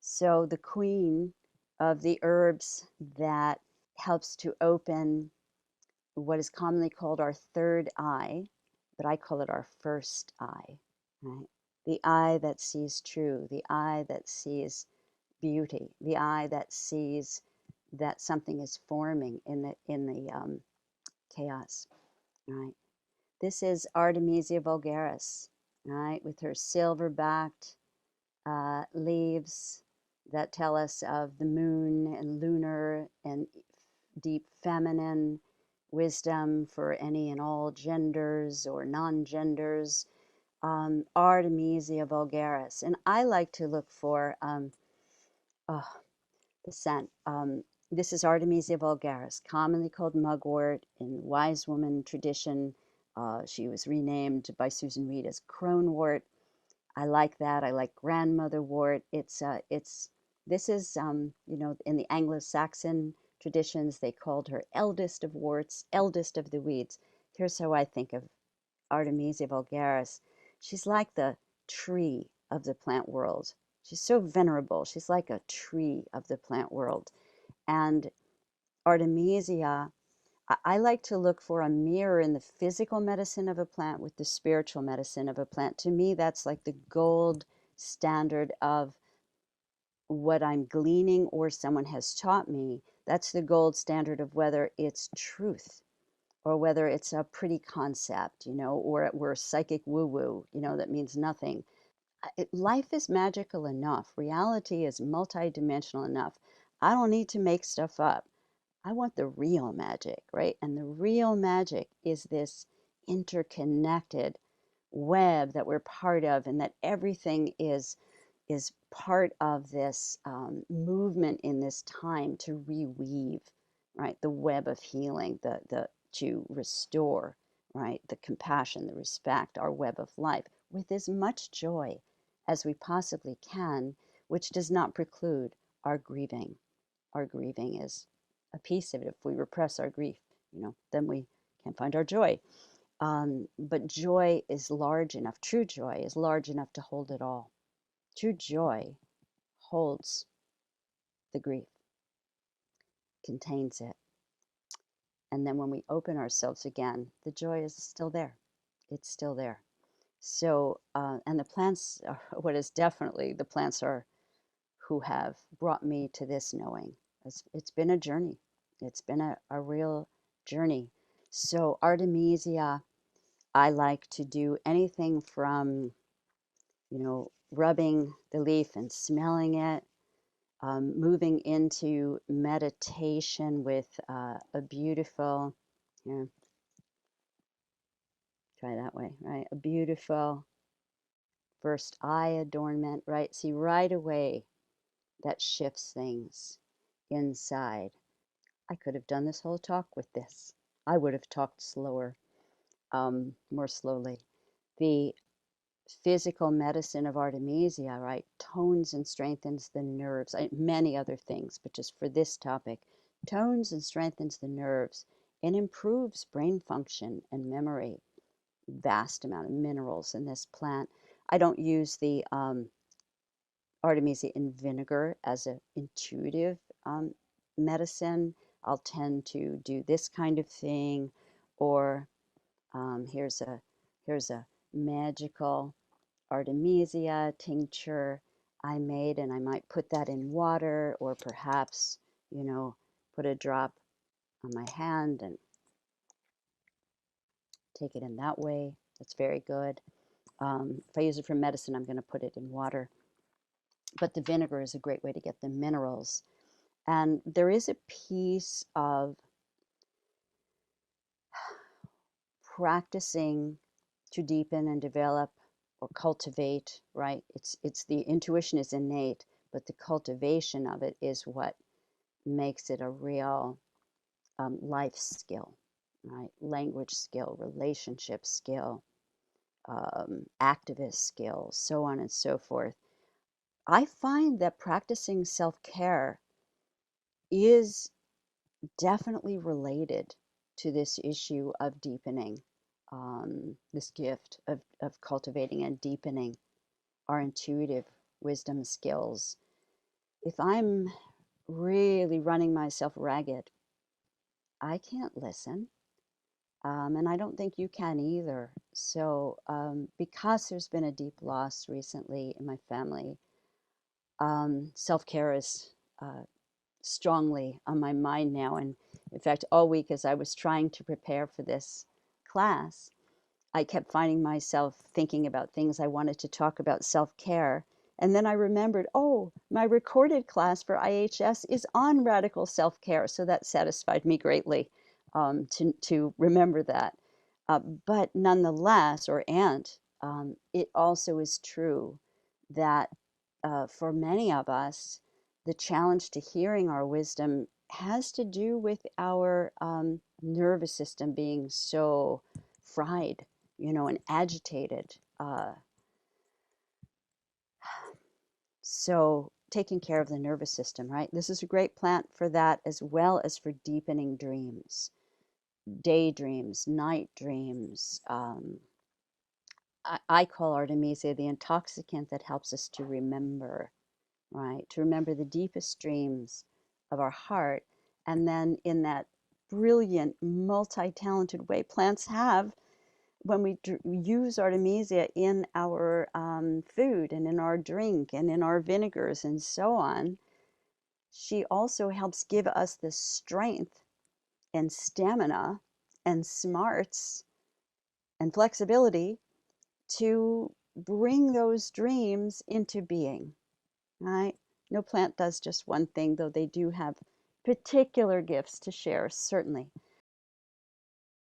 So the queen of the herbs that helps to open what is commonly called our third eye, but I call it our first eye, right? The eye that sees true, the eye that sees beauty, the eye that sees that something is forming in the chaos, right? This is Artemisia vulgaris, right, with her silver-backed leaves that tell us of the moon and lunar and deep feminine wisdom for any and all genders or non-genders. Artemisia vulgaris. And I like to look for oh, the scent. This is Artemisia vulgaris, commonly called mugwort in wise woman tradition. She was renamed by Susan Reed as cronewort. I like that. I like grandmother wort. This is in the Anglo-Saxon traditions they called her eldest of worts, eldest of the weeds. Here's how I think of Artemisia vulgaris. She's like the tree of the plant world. She's so venerable. She's like a tree of the plant world. And Artemisia, I like to look for a mirror in the physical medicine of a plant with the spiritual medicine of a plant. To me, that's like the gold standard of what I'm gleaning or someone has taught me. That's the gold standard of whether it's truth or whether it's a pretty concept, or we're psychic woo-woo, that means nothing. Life is magical enough. Reality is multidimensional enough. I don't need to make stuff up. I want the real magic, right? And the real magic is this interconnected web that we're part of, and that everything is part of this movement in this time to reweave, right? The web of healing, the to restore, right? The compassion, the respect, our web of life with as much joy as we possibly can, which does not preclude our grieving. Our grieving is a piece of it. If we repress our grief, then we can't find our joy. But joy is large enough, true joy is large enough to hold it all. True joy holds the grief, contains it. And then when we open ourselves again, the joy is still there. It's still there. So, and the plants, what is definitely, the plants are who have brought me to this knowing. It's been a journey. It's been a real journey. So Artemisia, I like to do anything from, rubbing the leaf and smelling it, moving into meditation with a beautiful, yeah, try that way, right? A beautiful first eye adornment, right? See, right away, that shifts things inside. I could have done this whole talk with this. I would have talked slower, more slowly. The physical medicine of Artemisia, right, tones and strengthens the nerves, many other things, but just for this topic, tones and strengthens the nerves and improves brain function and memory. Vast amount of minerals in this plant. I don't use the Artemisia in vinegar as an intuitive medicine. I'll tend to do this kind of thing, or here's a magical Artemisia tincture I made, and I might put that in water, or perhaps, put a drop on my hand and take it in that way. That's very good. If I use it for medicine, I'm going to put it in water. But the vinegar is a great way to get the minerals. And there is a piece of practicing to deepen and develop or cultivate, right? It's the intuition is innate, but the cultivation of it is what makes it a real life skill, right? Language skill, relationship skill, activist skill, so on and so forth. I find that practicing self-care is definitely related to this issue of deepening, this gift of cultivating and deepening our intuitive wisdom skills. if I'm really running myself ragged, I can't listen. And I don't think you can either. So, because there's been a deep loss recently in my family, self care is strongly on my mind now. And in fact, all week as I was trying to prepare for this class, I kept finding myself thinking about things I wanted to talk about self care. And then I remembered, oh, my recorded class for IHS is on radical self care. So that satisfied me greatly to remember that. But nonetheless, it also is true that for many of us, the challenge to hearing our wisdom has to do with our nervous system being so fried, and agitated. So taking care of the nervous system, right? This is a great plant for that, as well as for deepening dreams, daydreams, night dreams. I call Artemisia the intoxicant that helps us to remember, right? To remember the deepest dreams of our heart. And then in that brilliant, multi-talented way plants have, when we use Artemisia in our food and in our drink and in our vinegars and so on, she also helps give us the strength and stamina and smarts and flexibility to bring those dreams into being, right? No plant does just one thing, though they do have particular gifts to share, certainly.